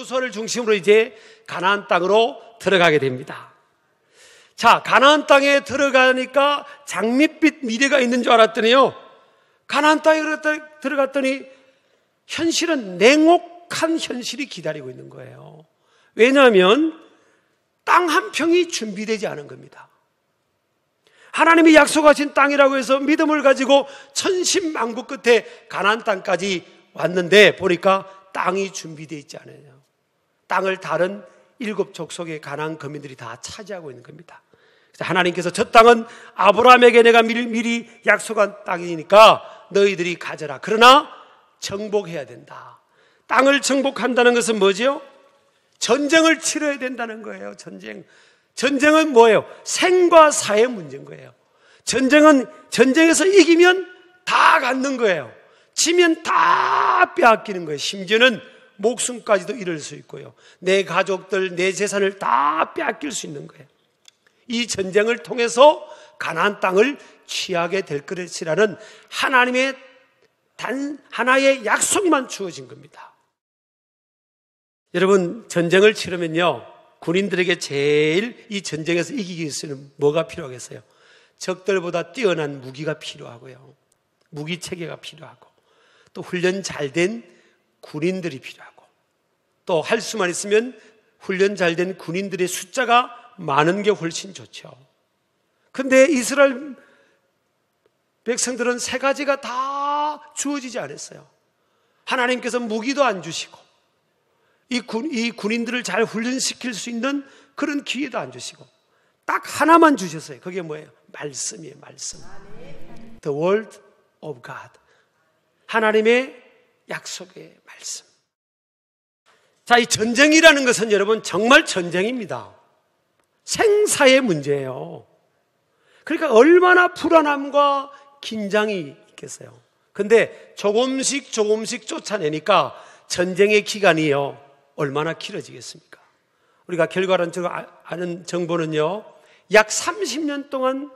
여호수아를 중심으로 이제 가나안 땅으로 들어가게 됩니다. 자, 가나안 땅에 들어가니까 장밋빛 미래가 있는 줄 알았더니요, 가나안 땅에 들어갔더니 현실은 냉혹한 현실이 기다리고 있는 거예요. 왜냐하면 땅 한 평이 준비되지 않은 겁니다. 하나님이 약속하신 땅이라고 해서 믿음을 가지고 천신만고 끝에 가나안 땅까지 왔는데 보니까 땅이 준비되어 있지 않아요. 땅을 다른 7 족속의 가나안 거민들이 다 차지하고 있는 겁니다. 그래서 하나님께서 저 땅은 아브라함에게 내가 미리 약속한 땅이니까 너희들이 가져라. 그러나 정복해야 된다. 땅을 정복한다는 것은 뭐죠? 전쟁을 치러야 된다는 거예요. 전쟁은 뭐예요? 생과 사의 문제인 거예요. 전쟁에서 이기면 다 갖는 거예요. 지면 다 빼앗기는 거예요. 심지어는 목숨까지도 잃을 수 있고요. 내 가족들, 내 재산을 다 빼앗길 수 있는 거예요. 이 전쟁을 통해서 가나안 땅을 취하게 될 것이라는 하나님의 단 하나의 약속만 주어진 겁니다. 여러분, 전쟁을 치르면요, 군인들에게 제일 이 전쟁에서 이기기 위해서는 뭐가 필요하겠어요? 적들보다 뛰어난 무기가 필요하고요, 무기 체계가 필요하고, 또 훈련 잘 된 군인들이 필요하고, 또 할 수만 있으면 훈련 잘 된 군인들의 숫자가 많은 게 훨씬 좋죠. 근데 이스라엘 백성들은 세 가지가 다 주어지지 않았어요. 하나님께서 무기도 안 주시고, 이 군인들을 잘 훈련시킬 수 있는 그런 기회도 안 주시고, 딱 하나만 주셨어요. 그게 뭐예요? 말씀이에요. 말씀. The word of God. 하나님의 약속의 말씀. 자, 이 전쟁이라는 것은 여러분 정말 전쟁입니다. 생사의 문제예요. 그러니까 얼마나 불안함과 긴장이 있겠어요. 근데 조금씩 쫓아내니까 전쟁의 기간이요, 얼마나 길어지겠습니까? 우리가 결과론적으로 아는 정보는요, 약 30년 동안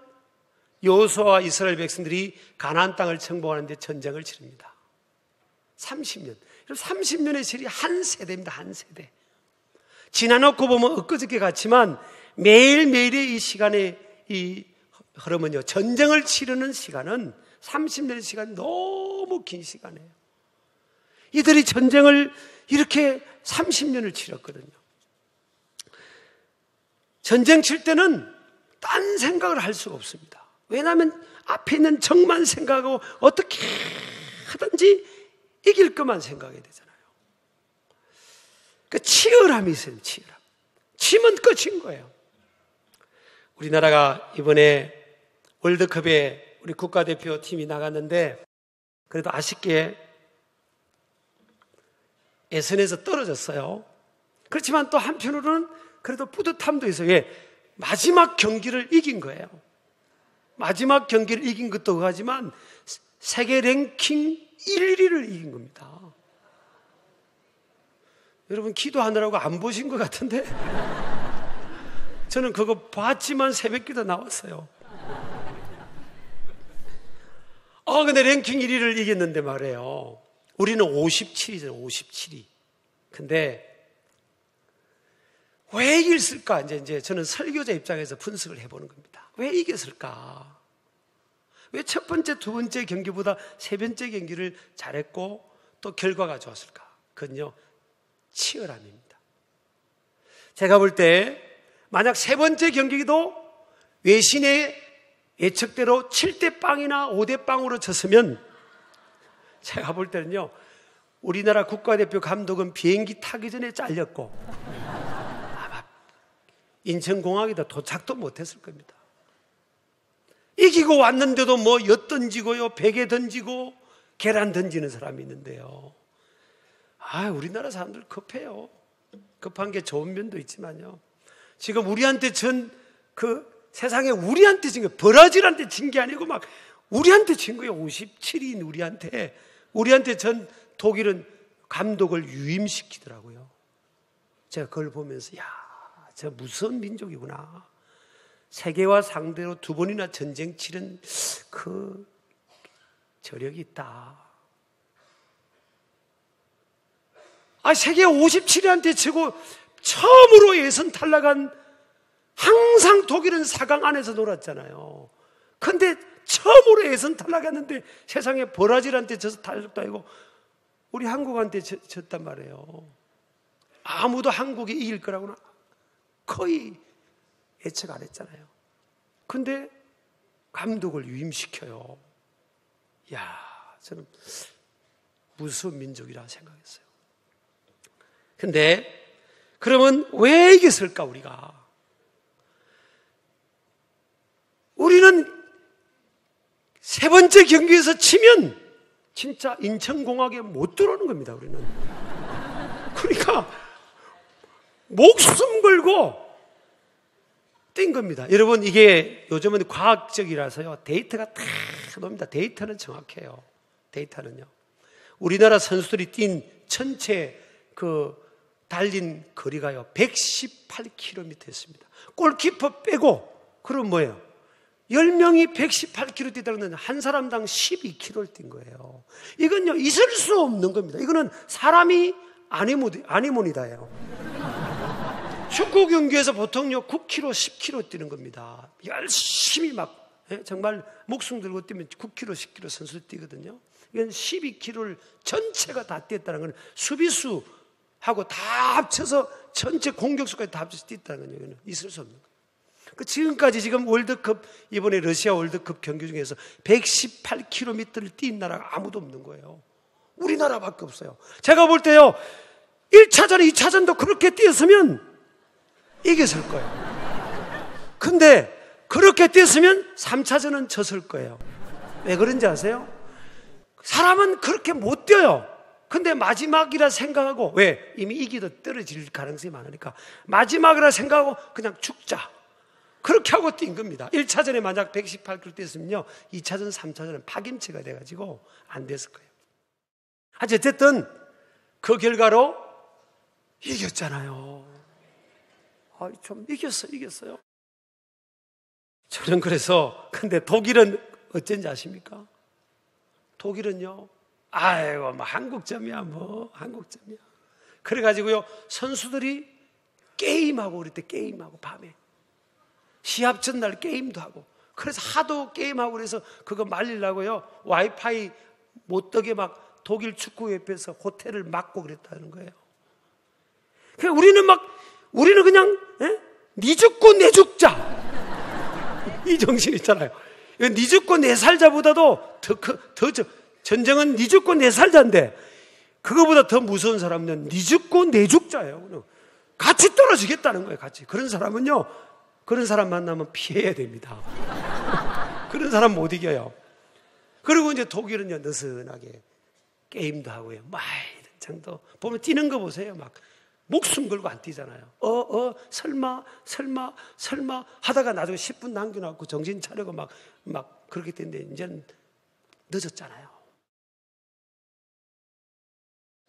여호수아와 이스라엘 백성들이 가나안 땅을 정복하는데 전쟁을 치릅니다. 30년. 30년의 시일이 한 세대입니다. 한 세대. 지나놓고 보면 엊그저께 같지만 매일매일의 이 시간의 이 흐름은요, 전쟁을 치르는 시간은 30년의 시간이 너무 긴 시간이에요. 이들이 전쟁을 이렇게 30년을 치렀거든요. 전쟁 칠 때는 딴 생각을 할 수가 없습니다. 왜냐하면 앞에 있는 적만 생각하고 어떻게 하든지 이길 것만 생각해야 되잖아요. 그 치열함이 있어요. 치열함. 치면 끝인 거예요. 우리나라가 이번에 월드컵에 우리 국가대표팀이 나갔는데 그래도 아쉽게 예선에서 떨어졌어요. 그렇지만 또 한편으로는 그래도 뿌듯함도 있어요. 왜? 마지막 경기를 이긴 거예요. 마지막 경기를 이긴 것도 하지만 세계 랭킹 1위를 이긴 겁니다. 여러분, 기도하느라고 안 보신 것 같은데 저는 그거 봤지만 새벽기도 나왔어요. 근데 랭킹 1위를 이겼는데 말이에요, 우리는 57위잖아요. 57위. 근데 왜 이겼을까? 이제 저는 설교자 입장에서 분석을 해보는 겁니다. 왜 이겼을까? 왜 첫 번째, 두 번째 경기보다 세 번째 경기를 잘했고 또 결과가 좋았을까? 그건요, 치열함입니다. 제가 볼 때 만약 세 번째 경기도 외신의 예측대로 7대 빵이나 5대 빵으로 졌으면 제가 볼 때는요, 우리나라 국가대표 감독은 비행기 타기 전에 잘렸고 아마 인천공항에다 도착도 못했을 겁니다. 이기고 왔는데도 뭐 엿 던지고요, 베개 던지고 계란 던지는 사람이 있는데요. 우리나라 사람들 급해요. 급한 게 좋은 면도 있지만요, 지금 우리한테 세상에 우리한테 진 거예요. 브라질한테 진 게 아니고 막 우리한테 진 거예요. 57인 우리한테 전 독일은 감독을 유임시키더라고요. 제가 그걸 보면서 저 무서운 민족이구나. 세계와 상대로 2번이나 전쟁 치른 그 저력이 있다. 세계 57위한테 치고 처음으로 예선 탈락한, 항상 독일은 4강 안에서 놀았잖아요. 근데 처음으로 예선 탈락했는데 세상에 브라질한테 져서 탈락도 아니고 우리 한국한테 졌단 말이에요. 아무도 한국이 이길 거라고는 거의 예측 안 했잖아요. 근데 감독을 유임시켜요. 이야, 저는 무서운 민족이라 생각했어요. 근데 그러면 왜 이겼을까 우리가? 우리는 세 번째 경기에서 치면 진짜 인천공항에 못 들어오는 겁니다. 우리는. 그러니까 목숨 걸고 뛴 겁니다. 여러분, 이게 요즘은 과학적이라서요, 데이터가 다 놉니다. 데이터는 정확해요. 데이터는요. 우리나라 선수들이 뛴 전체 달린 거리가요 118km였습니다. 골키퍼 빼고. 그럼 뭐예요? 10명이 118km 뛰다는 한 사람당 12km를 뛴 거예요. 이건요 있을 수 없는 겁니다. 이거는 사람이 아니몬이다예요. 축구 경기에서 보통요 9km, 10km 뛰는 겁니다. 열심히 막 정말 목숨 들고 뛰면 9km, 10km 선수 뛰거든요. 이건 12km를 전체가 다 뛰었다는 건 수비수하고 다 합쳐서 전체 공격수까지 다 합쳐서 뛰었다는 거예요. 이거는 있을 수 없는 거예요. 지금까지 지금 월드컵, 이번에 러시아 월드컵 경기 중에서 118km를 뛴 나라가 아무도 없는 거예요. 우리나라밖에 없어요. 제가 볼 때요 1차전, 2차전도 그렇게 뛰었으면 이겼을 거예요. 근데 그렇게 뛰었으면 3차전은 졌을 거예요. 왜 그런지 아세요? 사람은 그렇게 못 뛰어요. 근데 마지막이라 생각하고, 왜? 이미 이기도 떨어질 가능성이 많으니까 마지막이라 생각하고 그냥 죽자, 그렇게 하고 뛴 겁니다. 1차전에 만약 118km 뛰었으면요 2차전, 3차전은 파김치가 돼가지고 안 됐을 거예요. 어쨌든 그 결과로 이겼잖아요. 좀 이겼어요. 저는 그래서, 근데 독일은 어쩐지 아십니까? 독일은요, 한국점이야, 한국점이야. 그래가지고요, 선수들이 게임하고, 그럴 때 게임하고, 밤에. 시합 전날 게임도 하고. 그래서 하도 게임하고 그래서 그거 말리려고요, 와이파이 못 뜨게 막 독일 축구협회에서 호텔을 막고 그랬다는 거예요. 그러니까 우리는 그냥, 니 죽고 내 죽자. 이 정신 있잖아요. 니 죽고 내 살자보다도 전쟁은 니 죽고 내 살자인데, 그거보다 더 무서운 사람은 니 죽고 내 죽자예요. 같이 떨어지겠다는 거예요, 같이. 그런 사람은요, 그런 사람 만나면 피해야 됩니다. 그런 사람 못 이겨요. 그리고 이제 독일은요, 느슨하게 게임도 하고요. 이런 정도. 보면 뛰는 거 보세요. 막 목숨 걸고 안 뛰잖아요. 설마 하다가 나중에 10분 남겨놓고 정신 차리고 막 그렇게 됐는데, 이제는 늦었잖아요.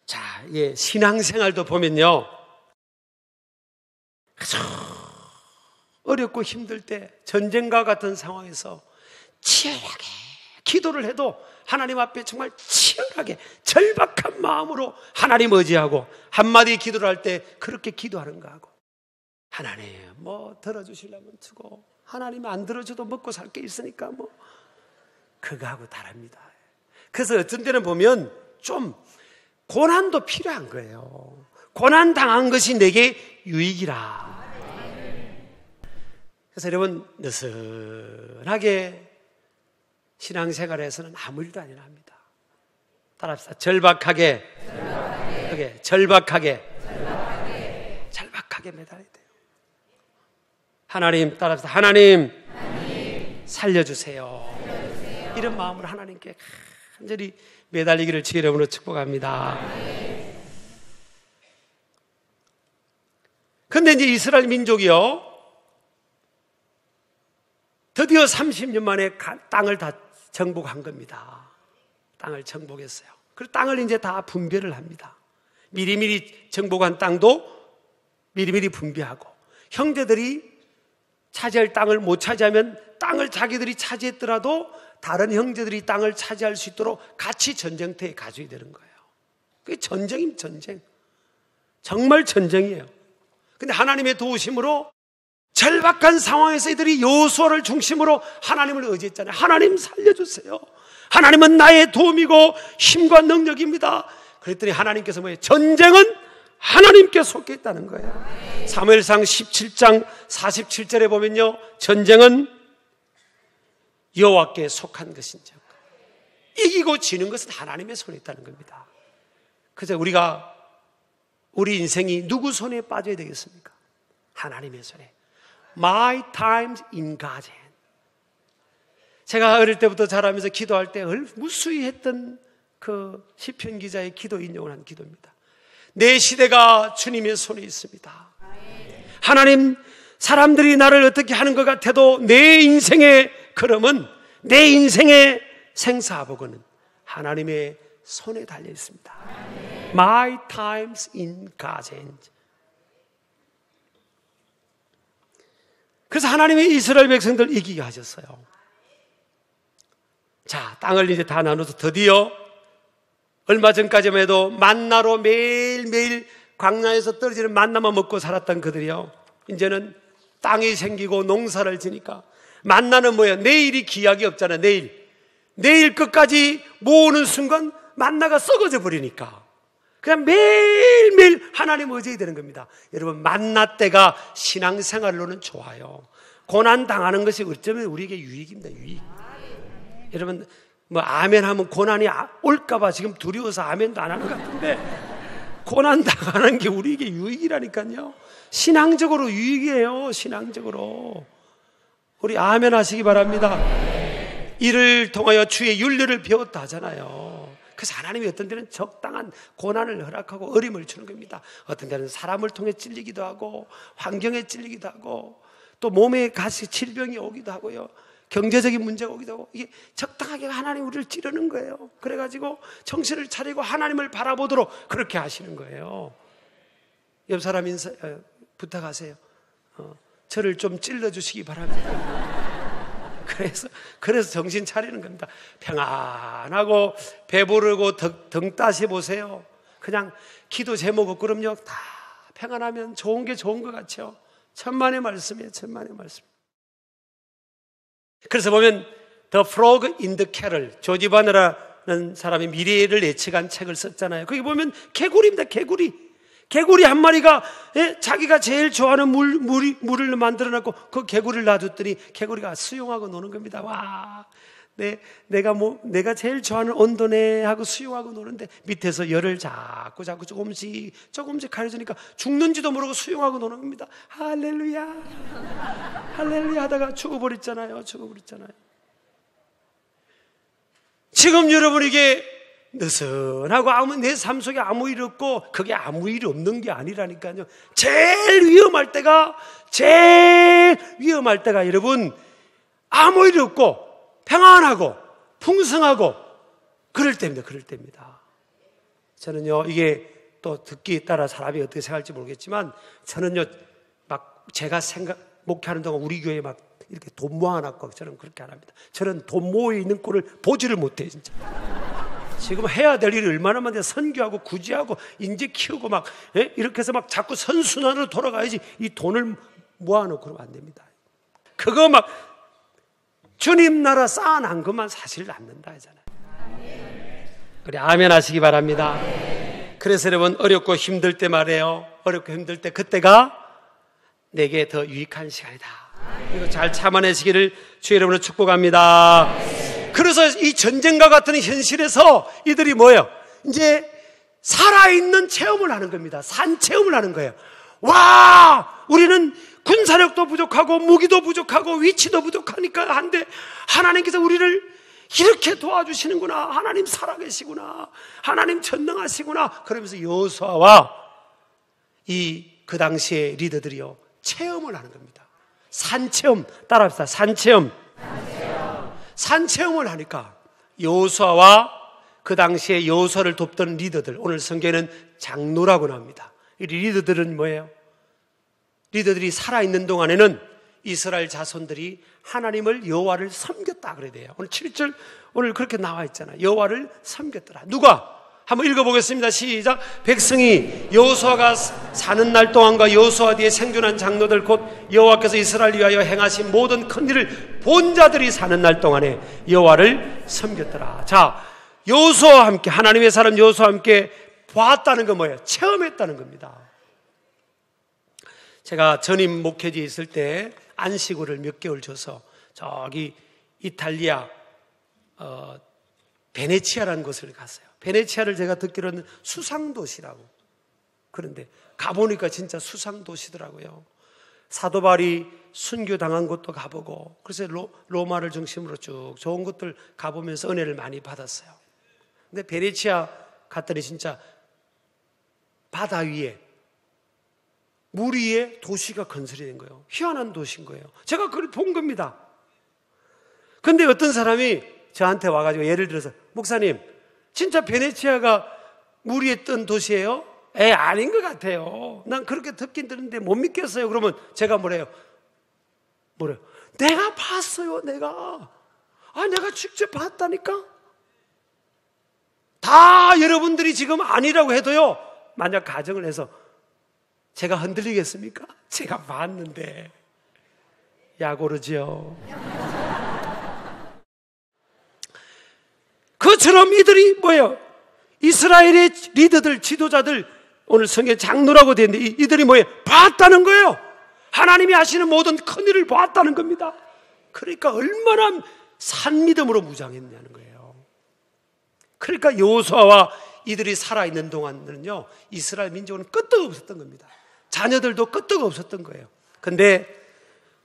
자, 신앙생활도 보면요, 아주 어렵고 힘들 때, 전쟁과 같은 상황에서 치열하게 기도를 해도 하나님 앞에 정말 치열하게 절박한 마음으로 하나님 의지하고, 한마디 기도를 할 때 그렇게 기도하는 거하고, 하나님 들어주시려면 주고, 하나님 안 들어줘도 먹고 살 게 있으니까 그거하고 다릅니다. 그래서 어떤 때는 보면 좀 고난도 필요한 거예요. 고난 당한 것이 내게 유익이라. 그래서 여러분, 느슨하게 신앙생활에서는 아무 일도 아니라 합니다. 따라합시다. 절박하게 매달려야 돼요. 하나님, 따라합시다. 하나님 살려주세요. 이런 마음으로 하나님께 간절히 매달리기를 주의 이름으로 축복합니다. 그런데 이제 이스라엘 민족이요, 드디어 30년 만에 땅을 다 정복한 겁니다. 땅을 정복했어요. 그리고 땅을 이제 다 분배를 합니다. 미리미리 정복한 땅도 미리미리 분배하고, 형제들이 차지할 땅을 못 차지하면 땅을 자기들이 차지했더라도 다른 형제들이 땅을 차지할 수 있도록 같이 전쟁터에 가져야 되는 거예요. 그게 전쟁입니다, 전쟁. 정말 전쟁이에요. 근데 하나님의 도우심으로 절박한 상황에서 이들이 여호수아를 중심으로 하나님을 의지했잖아요. 하나님 살려주세요. 하나님은 나의 도움이고 힘과 능력입니다. 그랬더니 하나님께서 뭐예요? 전쟁은 하나님께 속해 있다는 거예요. 사무엘상 17장 47절에 보면요, 전쟁은 여호와께 속한 것인즉 이기고 지는 것은 하나님의 손에 있다는 겁니다. 그래서 우리 인생이 누구 손에 빠져야 되겠습니까? 하나님의 손에. My times in God's hand. 제가 어릴 때부터 자라면서 기도할 때 무수히 했던 그 시편 기자의 기도 인용을 한 기도입니다. 내 시대가 주님의 손에 있습니다. 하나님, 사람들이 나를 어떻게 하는 것 같아도 내 인생의 걸음은, 내 인생의 생사복은 하나님의 손에 달려 있습니다. My times in God's hand. 그래서 하나님이 이스라엘 백성들 이기게 하셨어요. 자, 땅을 이제 다 나눠서 드디어 얼마 전까지만 해도 만나로 매일매일 광야에서 떨어지는 만나만 먹고 살았던 그들이요, 이제는 땅이 생기고 농사를 지니까 만나는 뭐예요? 내일이 기약이 없잖아요. 내일 끝까지 모으는 순간 만나가 썩어져 버리니까 그냥 매일매일 하나님 의지해야 되는 겁니다. 여러분, 만나 때가 신앙생활로는 좋아요. 고난 당하는 것이 어쩌면 우리에게 유익입니다. 유익. 여러분, 뭐 아멘 하면 고난이 올까봐 지금 두려워서 아멘도 안 하는 것 같은데, 고난 당하는 게 우리에게 유익이라니까요. 신앙적으로 유익이에요. 신앙적으로. 우리 아멘 하시기 바랍니다. 이를 통하여 주의 윤리를 배웠다 하잖아요. 그래서 하나님이 어떤 때는 적당한 고난을 허락하고 어림을 주는 겁니다. 어떤 때는 사람을 통해 찔리기도 하고 환경에 찔리기도 하고 또 몸에 가시 질병이 오기도 하고요, 경제적인 문제가 오기도 하고, 이게 적당하게 하나님 우리를 찌르는 거예요. 그래가지고 정신을 차리고 하나님을 바라보도록 그렇게 하시는 거예요. 옆 사람 부탁하세요. 저를 좀 찔러주시기 바랍니다. 그래서 정신 차리는 겁니다. 평안하고 배부르고 등 따시 보세요. 그냥 기도 제목 없고 그럼요, 다 평안하면 좋은 게 좋은 것 같죠. 천만의 말씀이에요. 천만의 말씀. 그래서 보면 The Frog in the Carrol, 조지 바너라는 사람이 미래를 예측한 책을 썼잖아요. 거기 보면 개구리입니다. 개구리 한 마리가 자기가 제일 좋아하는 물을 만들어놨고 그 개구리를 놔뒀더니 개구리가 수영하고 노는 겁니다. 와, 내가 제일 좋아하는 온도네 하고 수영하고 노는데 밑에서 열을 자꾸 조금씩 가려주니까 죽는지도 모르고 수영하고 노는 겁니다. 할렐루야, 할렐루야 하다가 죽어버렸잖아요. 지금 여러분에게 느슨하고 내 삶 속에 아무 일 없고, 그게 아무 일이 없는 게 아니라니까요. 제일 위험할 때가 여러분, 아무 일이 없고 평안하고 풍성하고 그럴 때입니다. 저는요, 이게 또 듣기에 따라 사람이 어떻게 생각할지 모르겠지만, 저는요, 막 제가 목회하는 동안 우리 교회에 막 이렇게 돈 모아놨고, 저는 그렇게 안 합니다. 저는 돈 모여 있는 꼴을 보지를 못해요, 진짜. 지금 해야 될 일이 얼마나 많은데, 선교하고 구제하고 인재 키우고 막 이렇게 해서 막 자꾸 선순환으로 돌아가야지, 이 돈을 모아놓고 그러면 안 됩니다. 그거 막 주님 나라 쌓아놓은 것만 사실 남는다 하잖아요. 우리 아멘 하시기 바랍니다. 그래서 여러분, 어렵고 힘들 때 말이에요, 어렵고 힘들 때 그때가 내게 더 유익한 시간이다. 이거 잘 참아내시기를 주 여러분을 축복합니다. 그래서 이 전쟁과 같은 현실에서 이들이 뭐예요? 이제 살아있는 체험을 하는 겁니다. 산 체험을 하는 거예요. 와, 우리는 군사력도 부족하고 무기도 부족하고 위치도 부족하니까 한데 하나님께서 우리를 이렇게 도와주시는구나. 하나님 살아계시구나. 하나님 전능하시구나. 그러면서 여호수아와 그 당시의 리더들이요, 체험을 하는 겁니다. 산체험, 따라합시다. 산체험을 하니까 여호수아와 그 당시에 여호수아를 돕던 리더들, 오늘 성경에는 장로라고 나옵니다. 이 리더들은 뭐예요? 리더들이 살아있는 동안에는 이스라엘 자손들이 하나님을, 여호와를 섬겼다 그래야 돼요. 오늘 7절 오늘 그렇게 나와 있잖아요. 여호와를 섬겼더라. 누가? 한번 읽어보겠습니다. 시작. 백성이 여호수아가 사는 날 동안과 여호수아 뒤에 생존한 장로들 곧 여호와께서 이스라엘을 위하여 행하신 모든 큰 일을 본 자들이 사는 날 동안에 여호와를 섬겼더라. 자, 여호수아와 함께, 하나님의 사람 여호수아와 함께 보았다는 건 뭐예요? 체험했다는 겁니다. 제가 전임 목회지에 있을 때 안식일을 몇 개월 줘서 저기 이탈리아 베네치아라는 곳을 갔어요. 베네치아를 제가 듣기로는 수상도시라고. 그런데 가보니까 진짜 수상도시더라고요. 사도 바울이 순교당한 곳도 가보고, 그래서 로마를 중심으로 쭉 좋은 곳들 가보면서 은혜를 많이 받았어요. 근데 베네치아 갔더니 진짜 바다 위에, 물 위에 도시가 건설이 된 거예요. 희한한 도시인 거예요. 제가 그걸 본 겁니다. 근데 어떤 사람이 저한테 와가지고 예를 들어서, 목사님, 진짜 베네치아가 물 위에 뜬 도시예요? 아닌 것 같아요. 난 그렇게 듣긴 듣는데 못 믿겠어요. 그러면 제가 뭐래요? 내가 봤어요, 내가 직접 봤다니까? 다 여러분들이 지금 아니라고 해도요, 만약 가정을 해서 제가 흔들리겠습니까? 제가 봤는데. 야고르죠. 그처럼 이들이 뭐예요? 이스라엘의 리더들, 지도자들, 오늘 성경 장로라고 되어 있는데 이들이 뭐예요? 봤다는 거예요. 하나님이 하시는 모든 큰 일을 봤다는 겁니다. 그러니까 얼마나 산믿음으로 무장했냐는 거예요. 그러니까 여호수아와 이들이 살아있는 동안은요, 이스라엘 민족은 끄떡 없었던 겁니다. 자녀들도 끄떡 없었던 거예요. 근데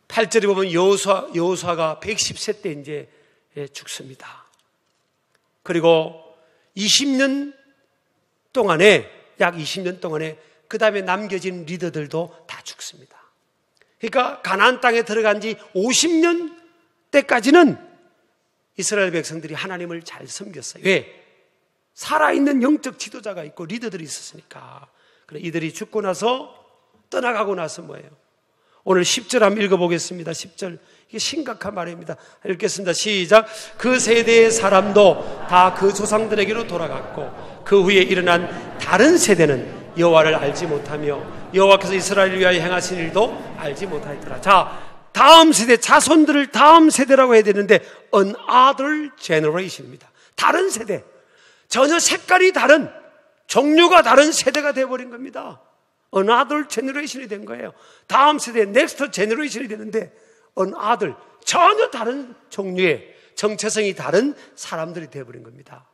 8절에 보면 여호수아가 110세 때 이제 죽습니다. 그리고 20년 동안에, 약 20년 동안에 그 다음에 남겨진 리더들도 다 죽습니다. 그러니까 가나안 땅에 들어간 지 50년 때까지는 이스라엘 백성들이 하나님을 잘 섬겼어요. 왜? 살아있는 영적 지도자가 있고 리더들이 있었으니까. 그래, 이들이 죽고 나서, 떠나가고 나서 뭐예요? 오늘 10절 한번 읽어보겠습니다. 10절. 이게 심각한 말입니다. 읽겠습니다. 시작. 그 세대의 사람도 다 그 조상들에게로 돌아갔고 그 후에 일어난 다른 세대는 여호와를 알지 못하며 여호와께서 이스라엘을 위하여 행하신 일도 알지 못하였더라. 자, 다음 세대, 자손들을 다음 세대라고 해야 되는데 another generation입니다. 다른 세대. 전혀 색깔이 다른, 종류가 다른 세대가 되어버린 겁니다. another generation이 된 거예요. 다음 세대, next generation이 되는데 another, 전혀 다른 종류의, 정체성이 다른 사람들이 되어버린 겁니다.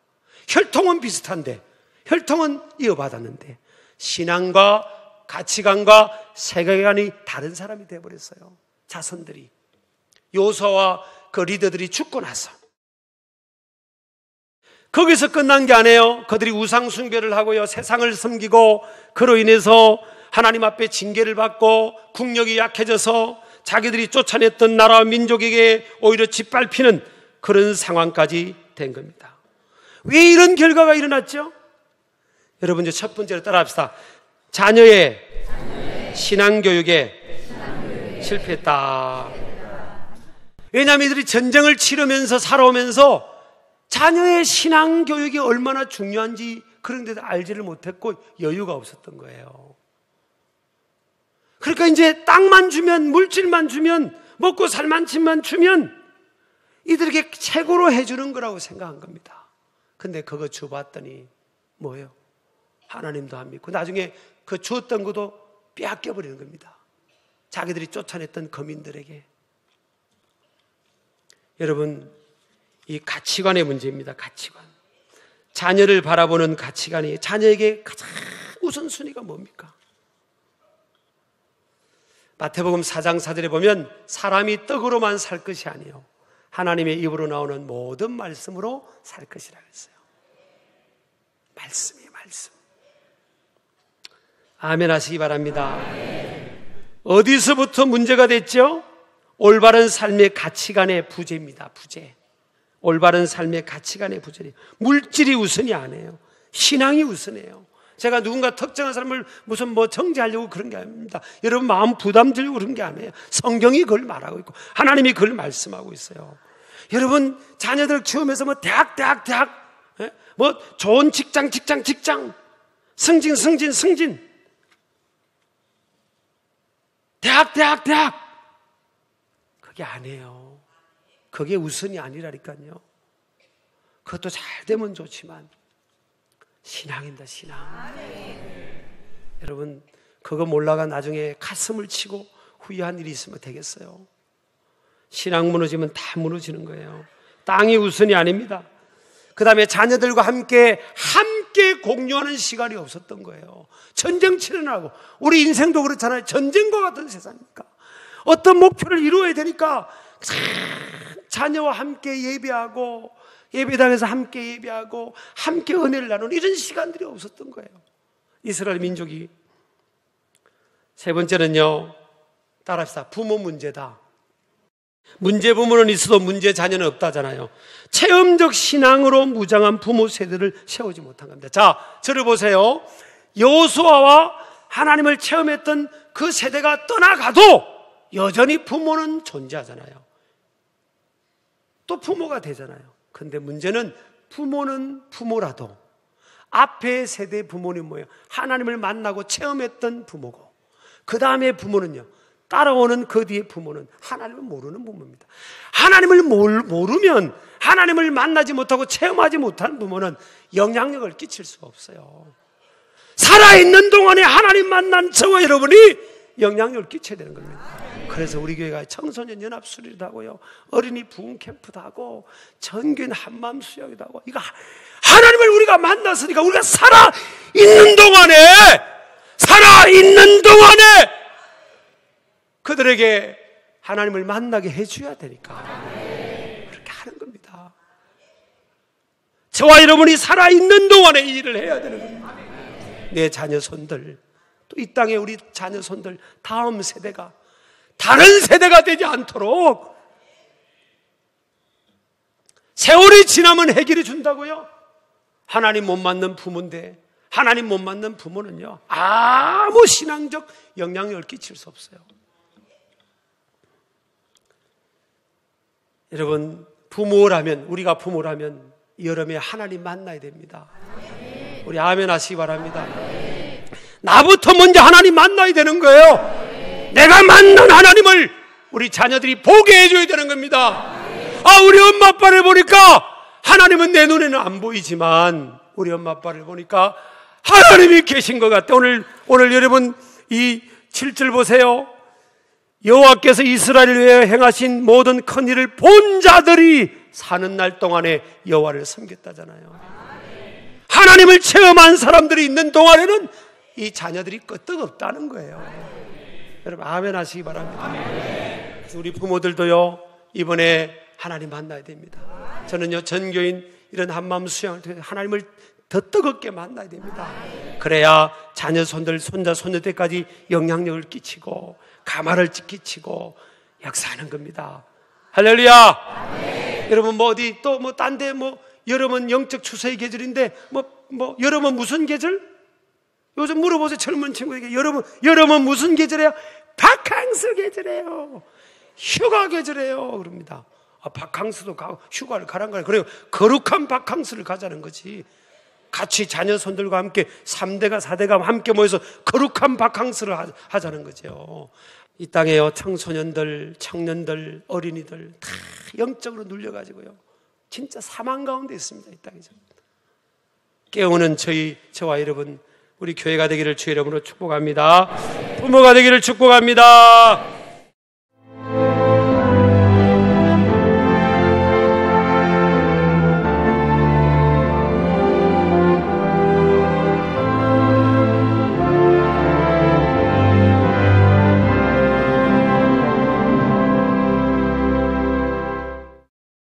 혈통은 비슷한데, 혈통은 이어받았는데 신앙과 가치관과 세계관이 다른 사람이 되어버렸어요. 자손들이. 여호수아와 그 리더들이 죽고 나서 거기서 끝난 게 아니에요. 그들이 우상 숭배를 하고요, 세상을 섬기고 그로 인해서 하나님 앞에 징계를 받고 국력이 약해져서 자기들이 쫓아냈던 나라와 민족에게 오히려 짓밟히는 그런 상황까지 된 겁니다. 왜 이런 결과가 일어났죠? 여러분, 이제 첫 번째로 따라합시다. 자녀의 신앙교육에 실패했다. 왜냐하면 이들이 전쟁을 치르면서 살아오면서 자녀의 신앙교육이 얼마나 중요한지 그런 데도 알지를 못했고 여유가 없었던 거예요. 그러니까 이제 땅만 주면, 물질만 주면, 먹고 살 만큼만 주면 이들에게 최고로 해주는 거라고 생각한 겁니다. 근데 그거 줘봤더니 뭐예요? 하나님도 안 믿고 나중에 그 줬던 것도 빼앗겨버리는 겁니다. 자기들이 쫓아냈던 거민들에게. 여러분, 이 가치관의 문제입니다. 가치관. 자녀를 바라보는 가치관이, 자녀에게 가장 우선순위가 뭡니까? 마태복음 4장 4절에 보면 사람이 떡으로만 살 것이 아니에요, 하나님의 입으로 나오는 모든 말씀으로 살 것이라고 했어요. 말씀이에요, 말씀. 아멘 하시기 바랍니다. 어디서부터 문제가 됐죠? 올바른 삶의 가치관의 부재입니다. 부재. 올바른 삶의 가치관의 부재예요. 물질이 우선이 아니에요. 신앙이 우선이에요. 제가 누군가 특정한 사람을 무슨 정죄하려고 그런 게 아닙니다. 여러분 마음 부담 들고 그런 게 아니에요. 성경이 그걸 말하고 있고 하나님이 그걸 말씀하고 있어요. 여러분 자녀들 키우면서 대학 뭐 좋은 직장, 승진. 대학. 그게 아니에요. 그게 우선이 아니라니까요. 그것도 잘 되면 좋지만 신앙입니다, 신앙. 여러분, 그거 몰라가 나중에 가슴을 치고 후회한 일이 있으면 되겠어요? 신앙 무너지면 다 무너지는 거예요. 땅이 우선이 아닙니다. 그 다음에 자녀들과 함께 공유하는 시간이 없었던 거예요. 전쟁 치르느라고. 우리 인생도 그렇잖아요. 전쟁과 같은 세상이니까. 어떤 목표를 이루어야 되니까 자녀와 함께 예배하고, 예배당에서 함께 예배하고, 함께 은혜를 나누는 이런 시간들이 없었던 거예요. 이스라엘 민족이. 세 번째는요, 따라합시다. 부모 문제다. 문제 부모는 있어도 문제 자녀는 없다잖아요. 체험적 신앙으로 무장한 부모 세대를 세우지 못한 겁니다. 자, 저를 보세요. 여호수아와 하나님을 체험했던 그 세대가 떠나가도 여전히 부모는 존재하잖아요. 또 부모가 되잖아요. 근데 문제는 부모는 부모라도 앞에 세대 부모는 뭐예요? 하나님을 만나고 체험했던 부모고, 그 다음에 부모는요, 따라오는 그 뒤에 부모는 하나님을 모르는 부모입니다. 하나님을 모르면, 하나님을 만나지 못하고 체험하지 못한 부모는 영향력을 끼칠 수가 없어요. 살아있는 동안에 하나님 만난 저와 여러분이 영향력을 끼쳐야 되는 겁니다. 그래서 우리 교회가 청소년 연합수련회도 하고요, 어린이 부흥 캠프도 하고, 전교인 한마음 수양회도 하고, 이거 하나님을 우리가 만났으니까 우리가 살아있는 동안에 그들에게 하나님을 만나게 해줘야 되니까 그렇게 하는 겁니다. 저와 여러분이 살아있는 동안에 이 일을 해야 되는 겁니다. 내 자녀 손들, 또 이 땅에 우리 자녀 손들, 다음 세대가 다른 세대가 되지 않도록, 세월이 지나면 해결해 준다고요? 하나님 못 맞는 부모인데, 하나님 못 맞는 부모는요, 아무 신앙적 영향력을 끼칠 수 없어요. 여러분, 우리가 부모라면 여름에 하나님 만나야 됩니다. 우리 아멘 하시기 바랍니다. 나부터 먼저 하나님 만나야 되는 거예요. 내가 만난 하나님을 우리 자녀들이 보게 해줘야 되는 겁니다. 우리 엄마 아빠를 보니까 하나님은 내 눈에는 안 보이지만 우리 엄마 아빠를 보니까 하나님이 계신 것 같아. 오늘 여러분 이 7절 보세요. 여호와께서 이스라엘을 위하여 행하신 모든 큰 일을 본 자들이 사는 날 동안에 여호와를 섬겼다잖아요. 하나님을 체험한 사람들이 있는 동안에는 이 자녀들이 끄떡없다는 거예요. 여러분 아멘 하시기 바랍니다. 그래서 우리 부모들도요, 이번에 하나님 만나야 됩니다. 저는요, 전교인 이런 한마음 수양을 통해서 하나님을 더 뜨겁게 만나야 됩니다. 그래야 자녀 손들, 손자, 손녀 때까지 영향력을 끼치고 가마를 끼치고 역사하는 겁니다. 할렐루야. 여러분 어디 또 딴 데 여름은 영적 추수의 계절인데 여름은 무슨 계절? 요즘 물어보세요. 젊은 친구에게 여름은 무슨 계절이에요? 바캉스 계절이에요. 휴가 계절이에요. 그럽니다. 바캉스도 가고 휴가를 가란 거예요. 그래요. 거룩한 바캉스를 가자는 거지. 같이 자녀 손들과 함께 3대가 4대가 함께 모여서 거룩한 바캉스를 하자는 거죠. 이 땅에요, 청소년들, 청년들, 어린이들 다 영적으로 눌려가지고요, 진짜 사망 가운데 있습니다. 이 땅에서 깨우는 저와 여러분, 우리 교회가 되기를 주의 이름으로 축복합니다. 부모가 되기를 축복합니다.